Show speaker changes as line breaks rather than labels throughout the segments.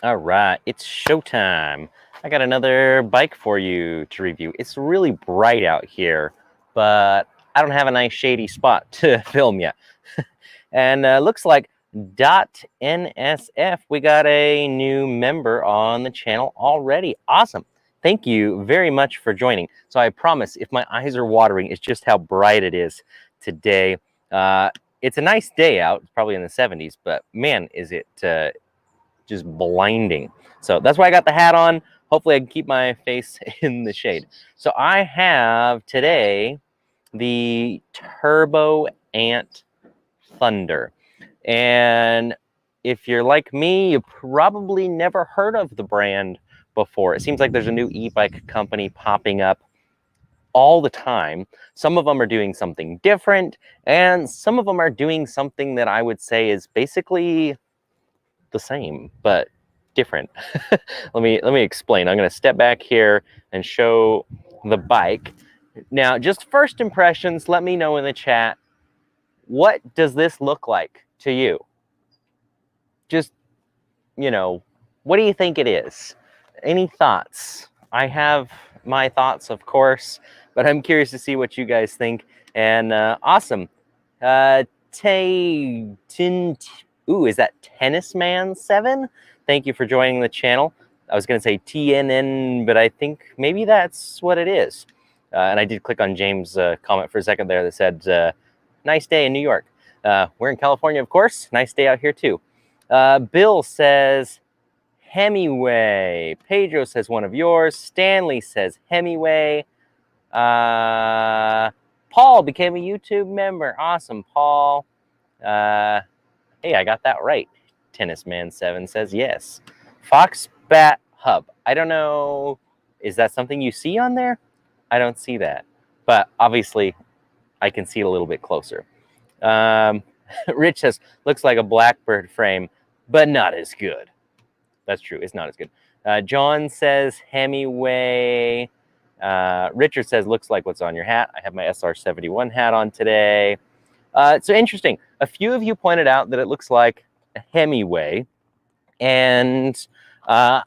All right, it's showtime. I got another bike for you to review. It's really bright out here, but I don't have a nice shady spot to film yet. And looks like .nsf, we got a new member on the channel already. Awesome. Thank you very much for joining. So I promise, if my eyes are watering, it's just how bright it is today. It's a nice day out. It's probably in the 70s, but man, is it just blinding. So that's why I got the hat on. Hopefully I can keep my face in the shade. So I have today the Turboant Thunder. And if you're like me, you probably never heard of the brand before. It seems like there's a new e-bike company popping up all the time. Some of them are doing something different, and some of them are doing something that I would say is basically the same, but different. let me explain. I'm going to step back here and show the bike. Now, just first impressions, let me know in the chat, what does this look like to you? Just, you know, what do you think it is? Any thoughts? I have my thoughts, of course, but I'm curious to see what you guys think. And awesome. Ooh, is that Tennis Man 7? Thank you for joining the channel. I was going to say TNN, but I think maybe that's what it is. And I did click on James' comment for a second there that said, nice day in New York. We're in California, of course. Nice day out here, too. Bill says Hemingway. Pedro says one of yours. Stanley says Hemingway. Paul became a YouTube member. Awesome, Paul. Hey, I got that right. Tennis Man 7 says yes. Fox Bat Hub. I don't know. Is that something you see on there? I don't see that. But obviously, I can see it a little bit closer. Rich says, looks like a Blackbird frame, but not as good. That's true. It's not as good. John says Hemingway. Richard says, looks like what's on your hat. I have my SR71 hat on today. So interesting. A few of you pointed out that it looks like a Hemingway. And yeah,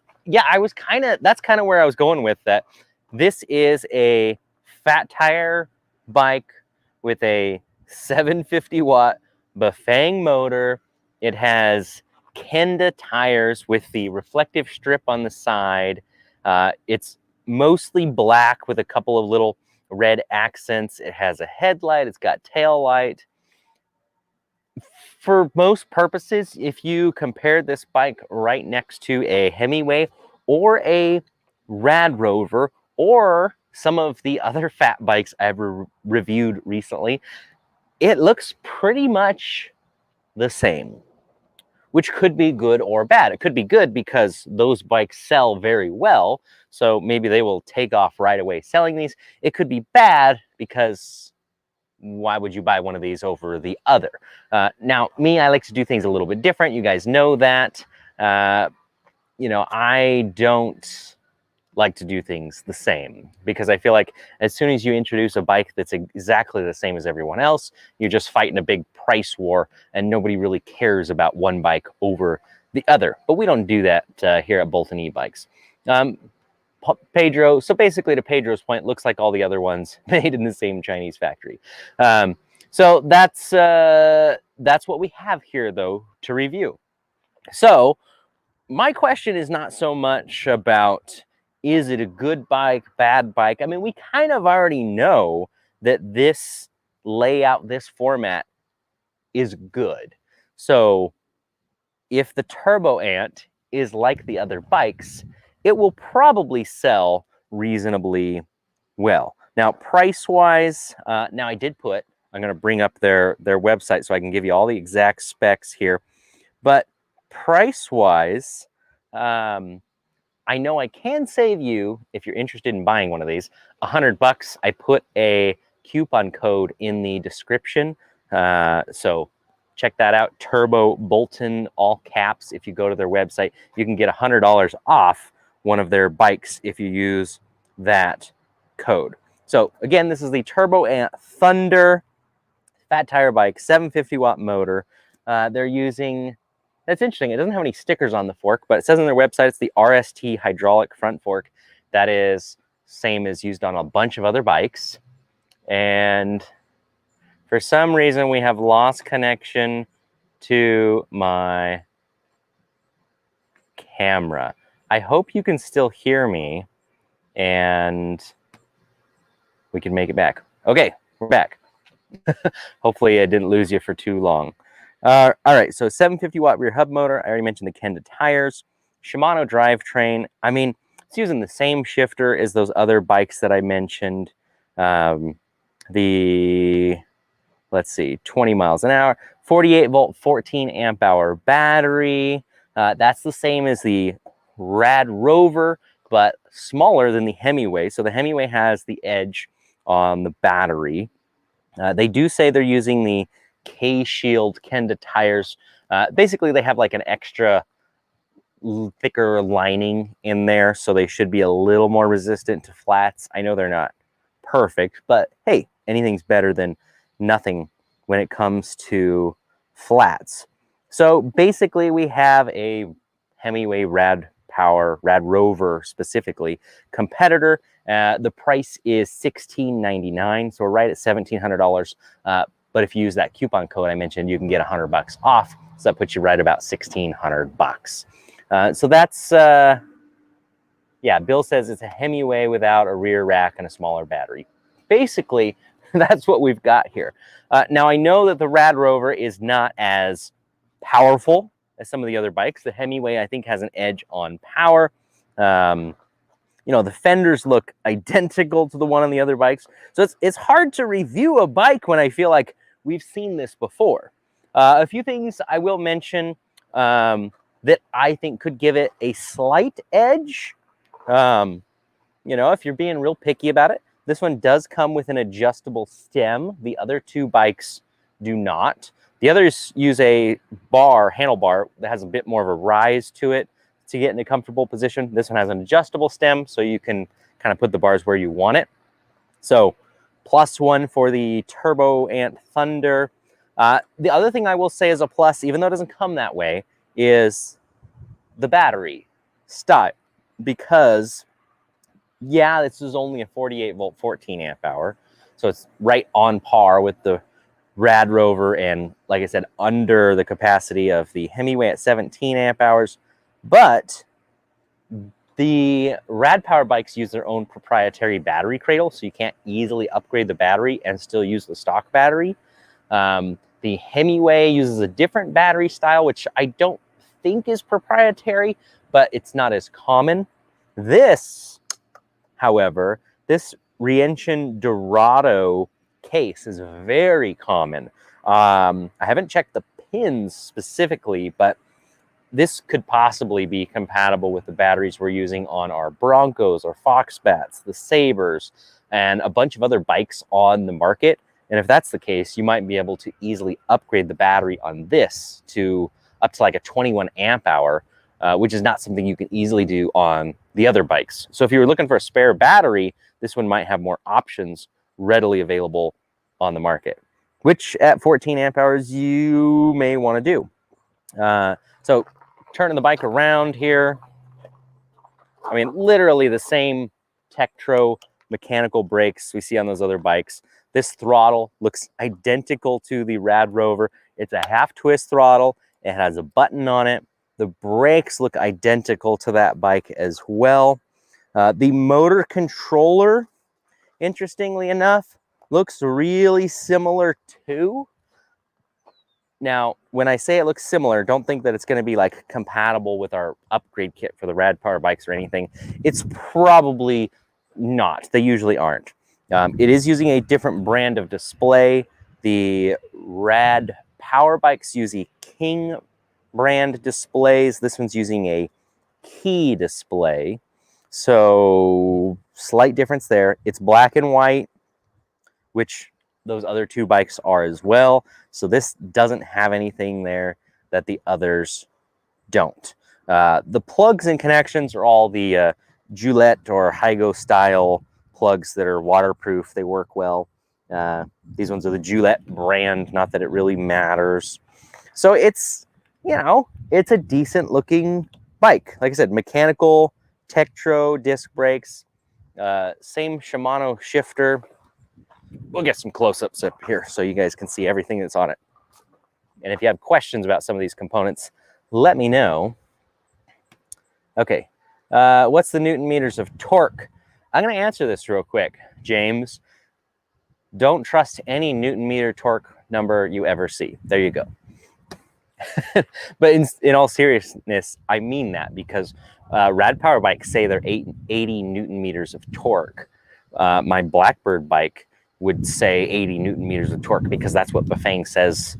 that's kind of where I was going with that. This is a fat tire bike with a 750 watt Bafang motor. It has Kenda tires with the reflective strip on the side. It's mostly black with a couple of little red accents. It has a headlight. It's got tail light. For most purposes, if you compare this bike right next to a Hemingway or a Rad Rover or some of the other fat bikes I've reviewed recently, it looks pretty much the same, which could be good or bad. It could be good because those bikes sell very well, so maybe they will take off right away selling these. It could be bad because why would you buy one of these over the other? Now, me, I like to do things a little bit different. You guys know that. You know, I don't like to do things the same because I feel like as soon as you introduce a bike that's exactly the same as everyone else, you're just fighting a big price war and nobody really cares about one bike over the other. But we don't do that here at Bolton e-bikes. Pedro, so basically to Pedro's point, looks like all the other ones made in the same Chinese factory. So that's what we have here though to review. So my question is not so much about, is it a good bike, bad bike? I mean, we kind of already know that this layout, this format is good. So if the Turboant is like the other bikes, it will probably sell reasonably well. Now, price-wise, now I did put, I'm going to bring up their website so I can give you all the exact specs here. But price-wise, I know I can save you, if you're interested in buying one of these, $100. I put a coupon code in the description. So check that out. Turbo Bolton, all caps. If you go to their website, you can get $100 off one of their bikes if you use that code. So again, this is the Turboant Thunder fat tire bike, 750 watt motor. They're using That's interesting. It doesn't have any stickers on the fork, but it says on their website it's the RST hydraulic front fork. That is same as used on a bunch of other bikes. And for some reason, we have lost connection to my camera. I hope you can still hear me and we can make it back. Okay, we're back. Hopefully I didn't lose you for too long. All right, so 750 watt rear hub motor. I already mentioned the Kenda tires. Shimano drivetrain. I mean, it's using the same shifter as those other bikes that I mentioned. Let's see, 20 miles an hour, 48 volt, 14 amp hour battery. That's the same as the Rad Rover, but smaller than the Hemiway. So the Hemiway has the edge on the battery. They do say they're using the K-Shield Kenda tires. Basically, they have like an extra thicker lining in there, so they should be a little more resistant to flats. I know they're not perfect, but hey, anything's better than nothing when it comes to flats. So basically, we have a Hemiway Rad Rover specifically competitor. The price is $16.99, so we're right at $1,700. But if you use that coupon code I mentioned, you can get $100 off. So that puts you right about $1,600. So that's, yeah, Bill says it's a Hemiway without a rear rack and a smaller battery. Basically, that's what we've got here. Now, I know that the Rad Rover is not as powerful as some of the other bikes. The Hemiway, I think, has an edge on power. You know, the fenders look identical to the one on the other bikes. So it's hard to review a bike when I feel like we've seen this before. A few things I will mention that I think could give it a slight edge. You know, if you're being real picky about it, this one does come with an adjustable stem. The other two bikes do not. The others use a handlebar that has a bit more of a rise to it to get in a comfortable position. This one has an adjustable stem, so you can kind of put the bars where you want it. So +1 for the Turboant Thunder. The other thing I will say is a plus, even though it doesn't come that way, is the battery style. Because, yeah, this is only a 48 volt, 14 amp hour. So it's right on par with the Rad Rover and, like I said, under the capacity of the Hemiway at 17 amp hours. But the Rad Power bikes use their own proprietary battery cradle, so you can't easily upgrade the battery and still use the stock battery. The Hemiway uses a different battery style, which I don't think is proprietary, but it's not as common. This, however, this Rienchen Dorado case is very common. I haven't checked the pins specifically, but this could possibly be compatible with the batteries we're using on our Broncos or Foxbats, the Sabres, and a bunch of other bikes on the market. And if that's the case, you might be able to easily upgrade the battery on this to up to like a 21 amp hour, which is not something you can easily do on the other bikes. So if you were looking for a spare battery, this one might have more options readily available on the market, which at 14 amp hours you may want to do. So turning the bike around here, I mean, literally the same Tektro mechanical brakes we see on those other bikes. This throttle looks identical to the Rad Rover. It's a half twist throttle. It has a button on it. The brakes look identical to that bike as well. The motor controller, interestingly enough, looks really similar too. Now, when I say it looks similar, don't think that it's going to be like compatible with our upgrade kit for the Rad Power bikes or anything. It's probably not. They usually aren't. It is using a different brand of display. The Rad Power bikes use a King brand displays. This one's using a Key display. So slight difference there. It's black and white, which those other two bikes are as well. So this doesn't have anything there that the others don't. The plugs and connections are all the Gillette or Hygo style plugs that are waterproof. They work well. These ones are the Gillette brand, not that it really matters. So it's you know, it's a decent looking bike. Like I said, mechanical, Tektro disc brakes, same Shimano shifter. We'll get some close-ups up here so you guys can see everything that's on it. And if you have questions about some of these components, let me know. Okay, what's the Newton meters of torque? I'm going to answer this real quick, James. Don't trust any Newton meter torque number you ever see. There you go. But in all seriousness, I mean that, because rad power bikes say they're 80 Newton meters of torque. My Blackbird bike would say 80 Newton meters of torque because that's what Bafang says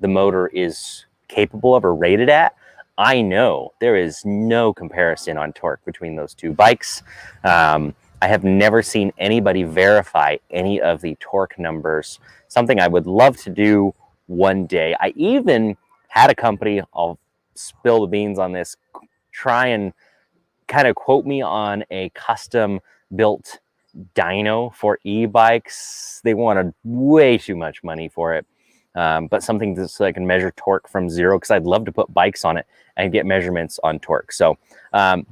the motor is capable of or rated at. I know there is no comparison on torque between those two bikes. I have never seen anybody verify any of the torque numbers, something I would love to do one day. I even had a company, I'll spill the beans on this, try and kind of quote me on a custom built dyno for e-bikes. They wanted way too much money for it. But something so I can measure torque from zero, because I'd love to put bikes on it and get measurements on torque. So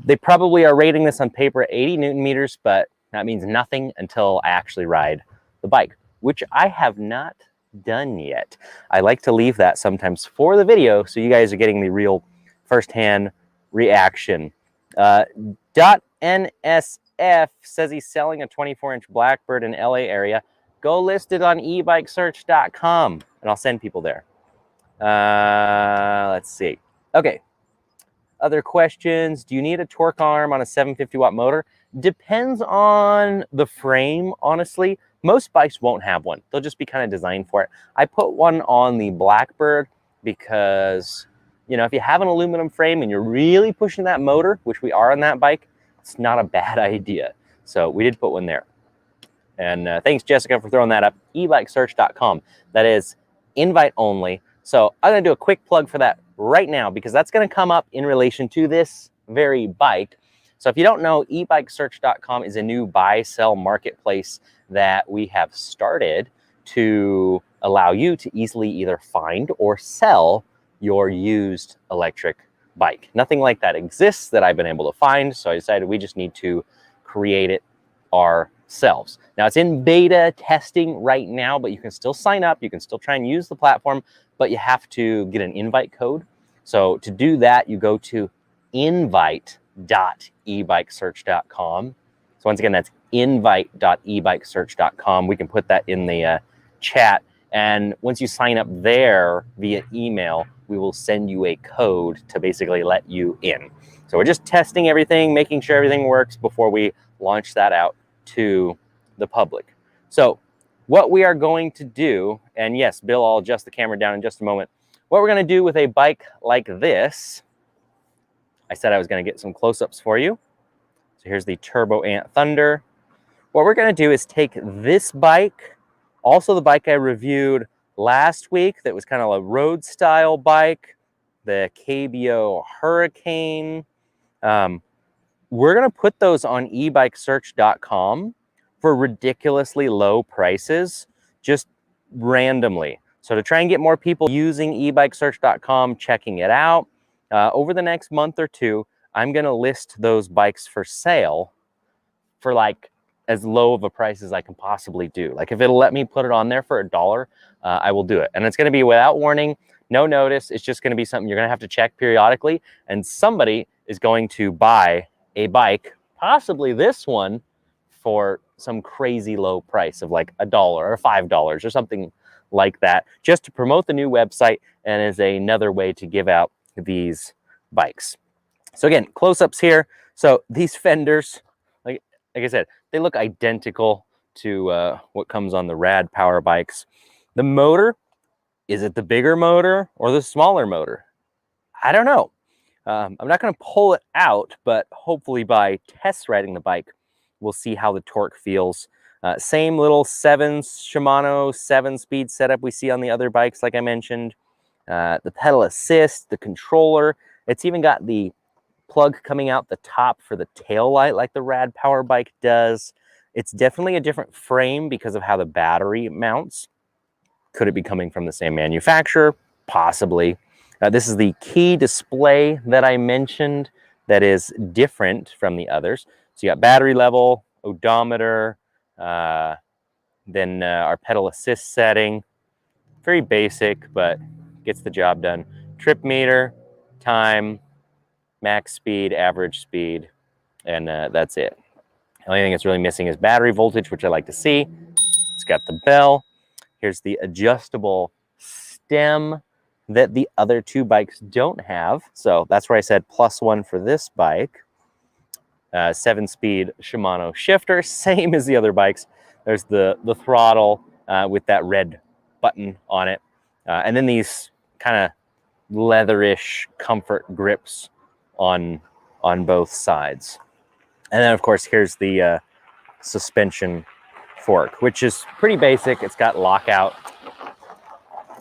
they probably are rating this on paper at 80 Newton meters, but that means nothing until I actually ride the bike, which I have not done yet. I like to leave that sometimes for the video so you guys are getting the real firsthand reaction. .NSF says he's selling a 24-inch Blackbird in LA area. Go list it on ebikesearch.com and I'll send people there. Let's see. Okay. Other questions. Do you need a torque arm on a 750 watt motor? Depends on the frame, honestly. Most bikes won't have one. They'll just be kind of designed for it. I put one on the Blackbird because, you know, if you have an aluminum frame and you're really pushing that motor, which we are on that bike, it's not a bad idea. So we did put one there. And thanks, Jessica, for throwing that up. ebikesearch.com. That is invite only. So I'm going to do a quick plug for that right now because that's going to come up in relation to this very bike. So if you don't know, ebikesearch.com is a new buy-sell marketplace that we have started to allow you to easily either find or sell your used electric bike. Nothing like that exists that I've been able to find, so I decided we just need to create it ourselves. Now it's in beta testing right now, but you can still sign up. You can still try and use the platform, but you have to get an invite code. So to do that, you go to invite.ebikesearch.com. So once again, that's invite.ebikesearch.com. We can put that in the chat. And once you sign up there via email, we will send you a code to basically let you in. So we're just testing everything, making sure everything works before we launch that out to the public. So what we are going to do, and yes, Bill, I'll adjust the camera down in just a moment. What we're going to do with a bike like this, I said I was going to get some close-ups for you. So here's the Turboant Thunder. What we're going to do is take this bike, also the bike I reviewed last week that was kind of a road style bike, the KBO Hurricane. We're going to put those on ebikesearch.com for ridiculously low prices, just randomly. So to try and get more people using ebikesearch.com, checking it out, over the next month or two, I'm going to list those bikes for sale for like as low of a price as I can possibly do. Like if it'll let me put it on there for $1, I will do it. And it's going to be without warning, no notice. It's just going to be something you're going to have to check periodically. And somebody is going to buy a bike, possibly this one, for some crazy low price of like $1 or $5 or something like that, just to promote the new website and as another way to give out these bikes. So again, close-ups here. So these fenders, like I said, they look identical to what comes on the rad power bikes. The motor, is it the bigger motor or the smaller motor? I don't know. I'm not going to pull it out, but hopefully by test riding the bike, we'll see how the torque feels. Same little Shimano 7-speed setup we see on the other bikes, like I mentioned. The pedal assist, the controller. It's even got the plug coming out the top for the tail light like the rad power bike does. It's definitely a different frame because of how the battery mounts. Could it be coming from the same manufacturer? Possibly. This is the key display that I mentioned that is different from the others. So you got battery level, odometer, then our pedal assist setting. Very basic, but gets the job done. Trip meter, time, max speed, average speed, and that's it. The only thing it's really missing is battery voltage, which I like to see. It's got the bell. Here's the adjustable stem that the other two bikes don't have. So that's where I said +1 for this bike. 7-speed Shimano Shifter, same as the other bikes. There's the throttle with that red button on it. And then these kind of leatherish comfort grips on both sides. And then, of course, here's the suspension fork, which is pretty basic. It's got lockout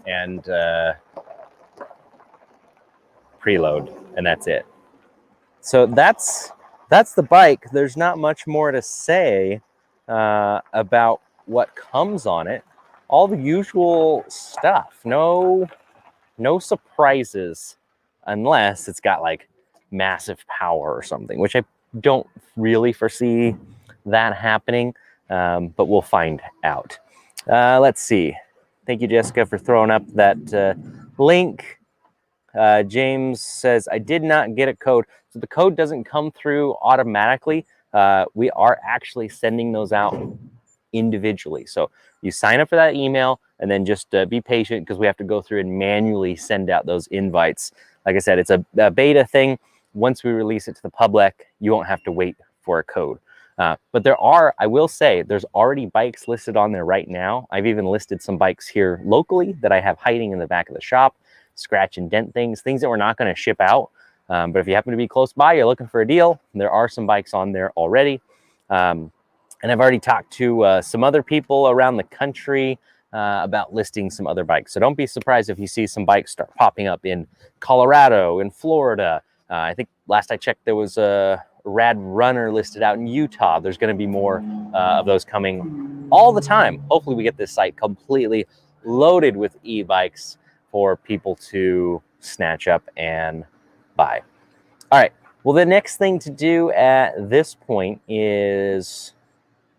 and preload, and that's it. So that's the bike. There's not much more to say about what comes on it. All the usual stuff. No surprises, unless it's got like massive power or something, which I don't really foresee that happening, but we'll find out. Let's see. Thank you, Jessica, for throwing up that link. James says, I did not get a code. So the code doesn't come through automatically. We are actually sending those out individually. So you sign up for that email and then just be patient, because we have to go through and manually send out those invites. Like I said, it's a beta thing. Once we release it to the public, you won't have to wait for a code. But there are, I will say, there's already bikes listed on there right now. I've even listed some bikes here locally that I have hiding in the back of the shop, scratch and dent things that we're not going to ship out. But if you happen to be close by, you're looking for a deal, there are some bikes on there already. And I've already talked to some other people around the country about listing some other bikes. So don't be surprised if you see some bikes start popping up in Colorado, in Florida. I think last I checked, there was a Rad Runner listed out in Utah. There's going to be more of those coming all the time. Hopefully we get this site completely loaded with e-bikes for people to snatch up and buy. All right. Well, the next thing to do at this point is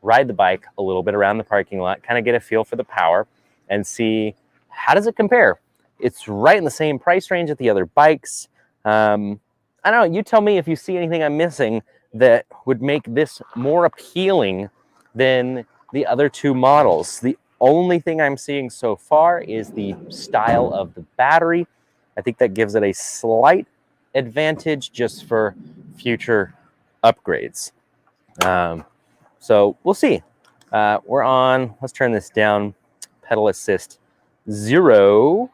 ride the bike a little bit around the parking lot, kind of get a feel for the power and see how does it compare. It's right in the same price range at the other bikes. I don't know, you tell me if you see anything I'm missing that would make this more appealing than the other two models. The only thing I'm seeing so far is the style of the battery. I think that gives it a slight advantage just for future upgrades. So we'll see. We're on, let's turn this down, pedal assist 0.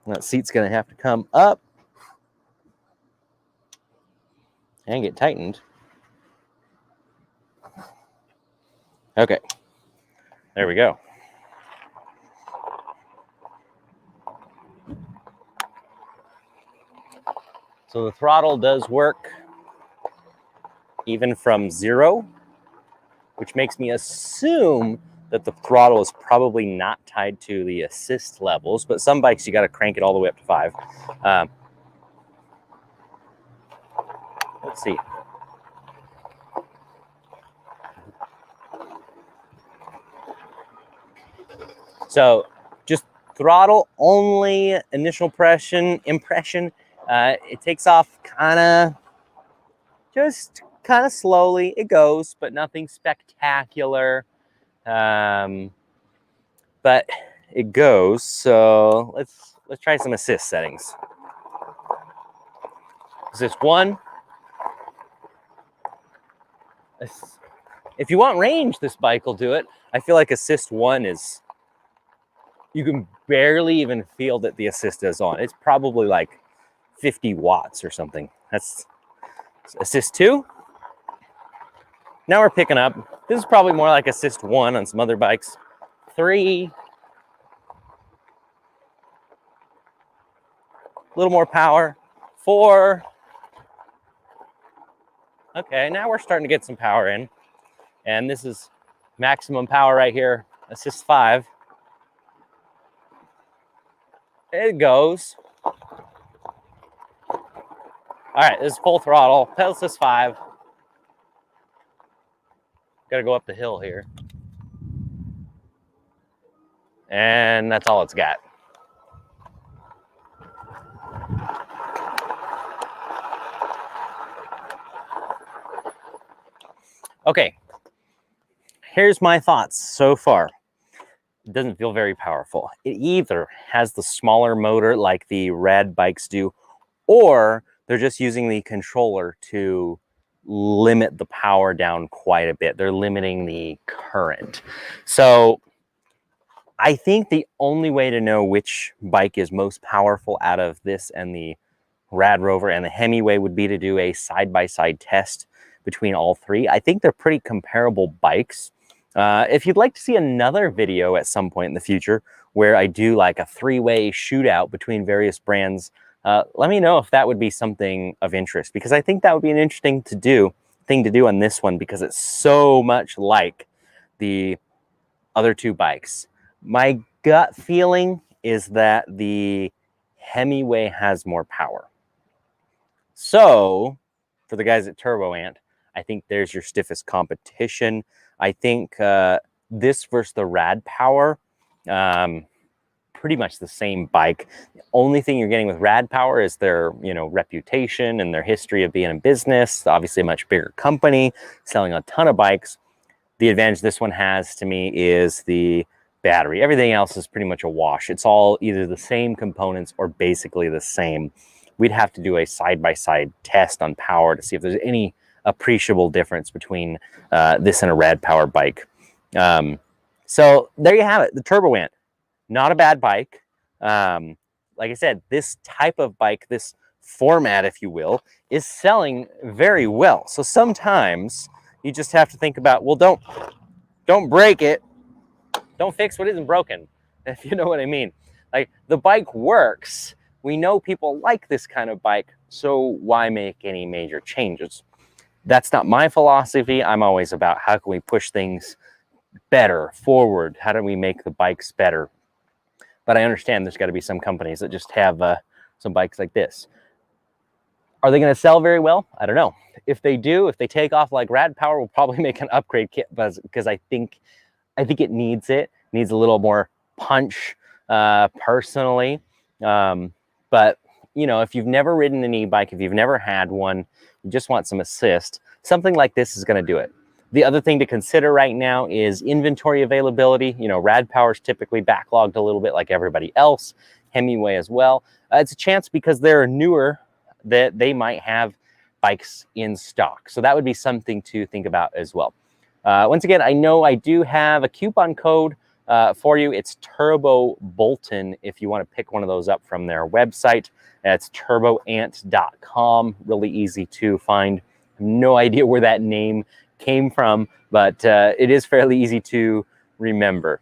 That seat's gonna have to come up and get tightened. Okay, there we go. So the throttle does work even from 0, which makes me assume that the throttle is probably not tied to the assist levels, but some bikes you got to crank it all the way up to 5. Let's see. So just throttle only, initial impression. It takes off just kind of slowly. It goes, but nothing spectacular. But it goes. So let's try some assist settings. Assist 1. If you want range, this bike will do it. I feel like assist 1 is, you can barely even feel that the assist is on. It's probably like 50 watts or something. That's assist 2. Now we're picking up. This is probably more like assist 1 on some other bikes. 3. A little more power. 4. Okay, now we're starting to get some power in. And this is maximum power right here. Assist 5. It goes. All right, this is full throttle. Pedal assist 5. Got to go up the hill here. And that's all it's got. Okay, here's my thoughts so far. It doesn't feel very powerful. It either has the smaller motor like the rad bikes do, or they're just using the controller to limit the power down quite a bit. They're limiting the current. So I think the only way to know which bike is most powerful out of this and the Rad Rover and the Hemiway would be to do a side-by-side test between all three. I think they're pretty comparable bikes. If you'd like to see another video at some point in the future where I do like a three-way shootout between various brands, let me know if that would be something of interest, because I think that would be an interesting thing to do on this one, because it's so much like the other two bikes. My gut feeling is that the Hemiway has more power. So for the guys at Turboant, I think there's your stiffest competition. I think this versus the Rad Power, pretty much the same bike. The only thing you're getting with Rad Power is their, reputation and their history of being in business. Obviously a much bigger company, selling a ton of bikes. The advantage this one has to me is the battery. Everything else is pretty much a wash. It's all either the same components or basically the same. We'd have to do a side-by-side test on power to see if there's any appreciable difference between this and a Rad Power bike. So there you have it, the Turboant. Not a bad bike. Like I said, this type of bike, this format, if you will, is selling very well. So sometimes you just have to think about, well, don't break it. Don't fix what isn't broken, if you know what I mean. Like, the bike works. We know people like this kind of bike, so why make any major changes? That's not my philosophy. I'm always about how can we push things better, forward? How do we make the bikes better? But I understand there's got to be some companies that just have some bikes like this. Are they going to sell very well? I don't know. If they do, if they take off like Rad Power, we'll probably make an upgrade kit, because I think it needs it. It needs a little more punch, personally. But if you've never ridden an e-bike, if you've never had one, you just want some assist, something like this is going to do it. The other thing to consider right now is inventory availability. Rad Power's typically backlogged a little bit like everybody else, Hemiway as well. It's a chance, because they're newer, that they might have bikes in stock. So that would be something to think about as well. Once again, I know I do have a coupon code for you. It's Turbo Bolton if you want to pick one of those up from their website. It's turboant.com. Really easy to find. No idea where that name came from, but it is fairly easy to remember.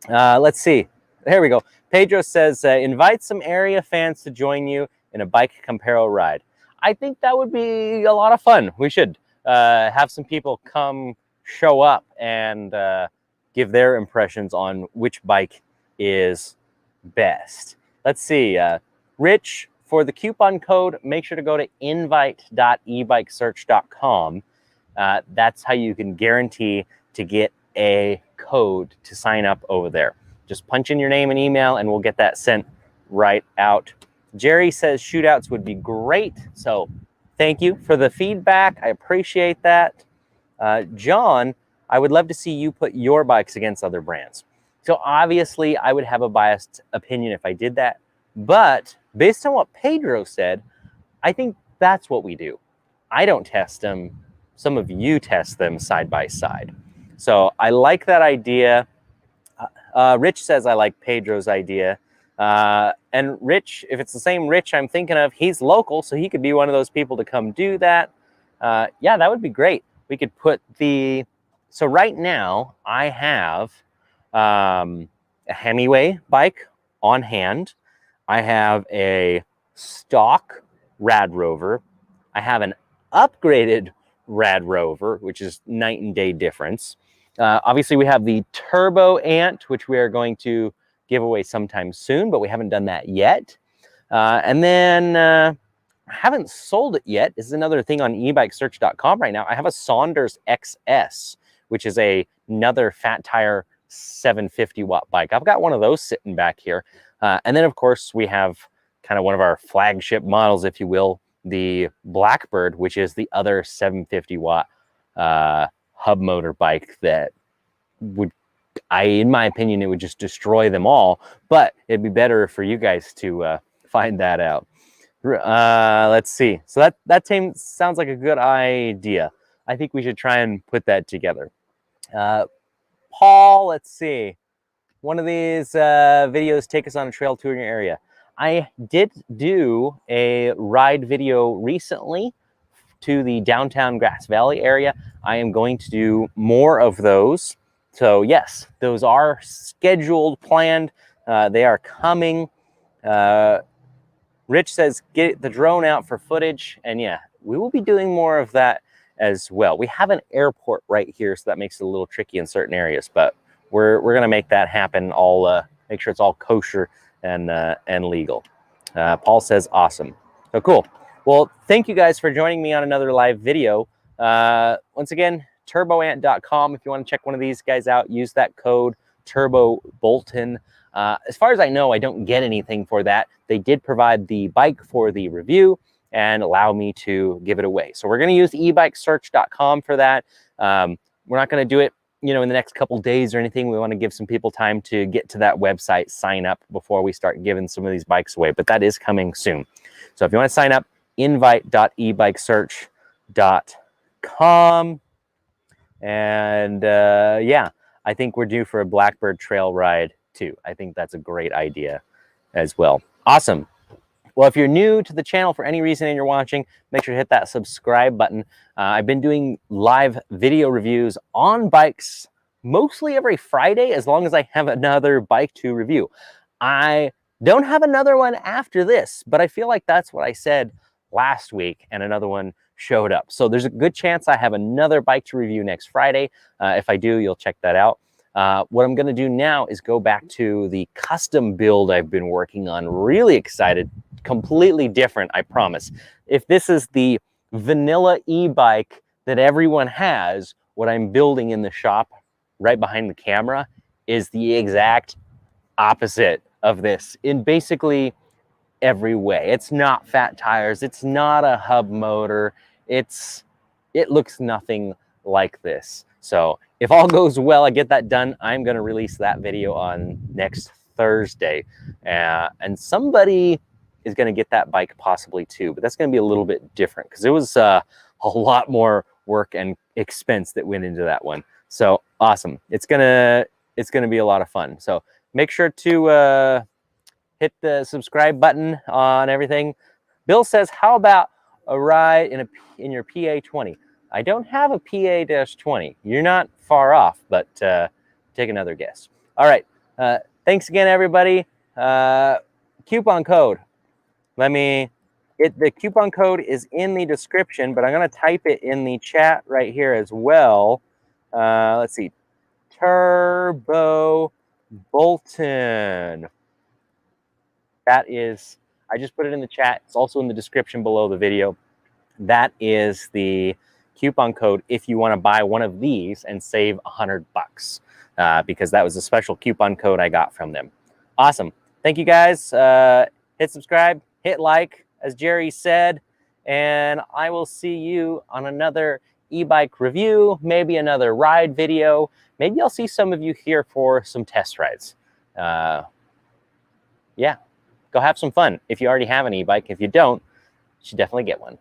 Let's see. There we go. Pedro says, invite some area fans to join you in a bike comparo ride. I think that would be a lot of fun. We should have some people come show up and give their impressions on which bike is best. Let's see. Rich, for the coupon code, make sure to go to invite.ebikesearch.com. That's how you can guarantee to get a code to sign up over there. Just punch in your name and email and we'll get that sent right out. Jerry says shootouts would be great. So thank you for the feedback. I appreciate that. John, I would love to see you put your bikes against other brands. So obviously I would have a biased opinion if I did that. But based on what Pedro said, I think that's what we do. I don't test them. Some of you test them side by side. So I like that idea. Rich says I like Pedro's idea. And Rich, if it's the same Rich I'm thinking of, he's local, so he could be one of those people to come do that. Yeah, that would be great. We could put so right now I have a Hemiway bike on hand. I have a stock Rad Rover. I have an upgraded Rad Rover, which is night and day difference. Obviously we have the Turboant, which we are going to giveaway sometime soon, but we haven't done that yet. And then I haven't sold it yet. This is another thing on ebikesearch.com right now. I have a Saunders XS, which is another fat tire 750 watt bike. I've got one of those sitting back here. And then of course we have kind of one of our flagship models, if you will, the Blackbird, which is the other 750 watt hub motor bike that would, in my opinion, it would just destroy them all, but it'd be better for you guys to find that out. Let's see. So that team sounds like a good idea. I think we should try and put that together. Paul, let's see. One of these videos take us on a trail tour in your area. I did do a ride video recently to the downtown Grass Valley area. I am going to do more of those. So yes, those are scheduled, planned. They are coming. Rich says, get the drone out for footage. And yeah, we will be doing more of that as well. We have an airport right here, so that makes it a little tricky in certain areas, but we're going to make that happen. All make sure it's all kosher and legal. Paul says, awesome. So cool. Well, thank you guys for joining me on another live video. Once again, turboant.com. If you want to check one of these guys out, use that code TurboBolton. As far as I know, I don't get anything for that. They did provide the bike for the review and allow me to give it away. So we're going to use ebikesearch.com for that. We're not going to do it, in the next couple days or anything. We want to give some people time to get to that website, sign up before we start giving some of these bikes away, but that is coming soon. So if you want to sign up, invite.ebikesearch.com. And yeah, I think we're due for a Blackbird trail ride too. I think that's a great idea as well. Awesome. Well, if you're new to the channel for any reason and you're watching, make sure to hit that subscribe button. I've been doing live video reviews on bikes mostly every Friday, as long as I have another bike to review. I don't have another one after this, but I feel like that's what I said last week, and another one showed up. So there's a good chance I have another bike to review next Friday. If I do, you'll check that out. What I'm going to do now is go back to the custom build I've been working on. Really excited. Completely different, I promise. If this is the vanilla e-bike that everyone has, what I'm building in the shop right behind the camera is the exact opposite of this in basically every way. It's not fat tires. It's not a hub motor. It looks nothing like this. So if all goes well, I get that done, I'm going to release that video on next Thursday. And somebody is going to get that bike possibly too, but that's going to be a little bit different because it was a lot more work and expense that went into that one. So awesome. It's going to be a lot of fun. So make sure to hit the subscribe button on everything. Bill says, how about a ride in your PA20? I don't have a PA-20. You're not far off, but take another guess. All right. Thanks again, everybody. Coupon code. The coupon code is in the description, but I'm going to type it in the chat right here as well. Let's see. Turbo Bolton. That is, I just put it in the chat. It's also in the description below the video. That is the coupon code if you want to buy one of these and save $100, because that was a special coupon code I got from them. Awesome. Thank you guys. Hit subscribe, hit like, as Jerry said, and I will see you on another e-bike review, maybe another ride video. Maybe I'll see some of you here for some test rides. Yeah, go have some fun. If you already have an e-bike, if you don't, you should definitely get one.